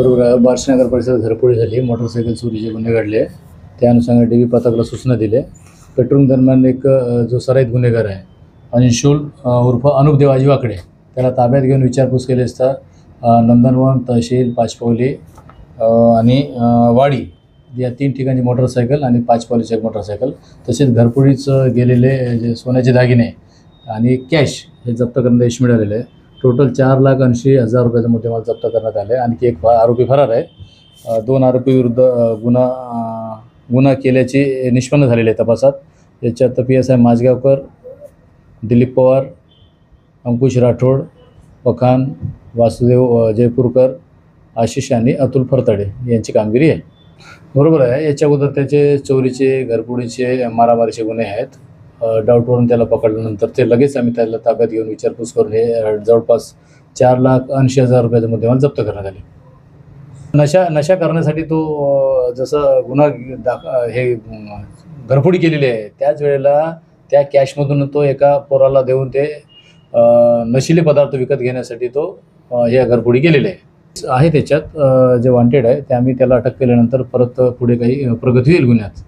बरोबर आहे. बार्शीनगर परिसरात घरफोडी झाली, मोटरसायकल चोरीचे गुन्हे घडले. त्या अनुषंगाने DB पथकाला सूचना दिल्या. पेट्रोलिंग दरम्यान एक जो सराईत गुन्हेगार आहे अंशुल उर्फ अनुप देवाजी वाकडे, त्याला ताब्यात घेऊन विचारपूस केली असता नंदनवन, तहसील, पाचपावली आणि वाडी या 3 ठिकाणी मोटरसायकल आणि पाचपावलीची एक मोटरसायकल, तसेच घरफोडीच गेलेले जे सोन्याचे दागिने आणि कॅश हे जप्त करण्यात यश मिळालेलं आहे. टोटल 4,80,000 रुपयाचा मुद्देमाल जप्त करण्यात आले. आणखी एक आरोपी फरार आहे. 2 आरोपी विरुद्ध गुन्हा केल्याचे निष्पन्न झालेले आहे तपासात. याच्यात PSI माझगावकर, दिलीप पवार, अंकुश राठोड, पखान, वासुदेव जयपूरकर, आशिष आणि अतुल फरतडे यांची कामगिरी आहे. बरोबर आहे. याच्या अगोदर त्याचे चोरीचे, घरफोडीचे, मारामारीचे गुन्हे आहेत. डाऊटवरून त्याला पकडल्यानंतर ते लगेच आम्ही त्याला ताब्यात घेऊन विचारपूस करून हे जवळपास 4,80,000 रुपयाचा मुद्देमाल जप्त करण्यात आले. नशा करण्यासाठी तो जसं हे घरफोडी केलेली आहे त्याच वेळेला त्या कॅशमधून तो एका पोराला देऊन ते नशिले पदार्थ विकत घेण्यासाठी तो हे घरफोडी केलेली आहे. त्याच्यात जे वॉन्टेड आहे ते आम्ही त्याला अटक केल्यानंतर परत पुढे काही प्रगती होईल गुन्ह्यात.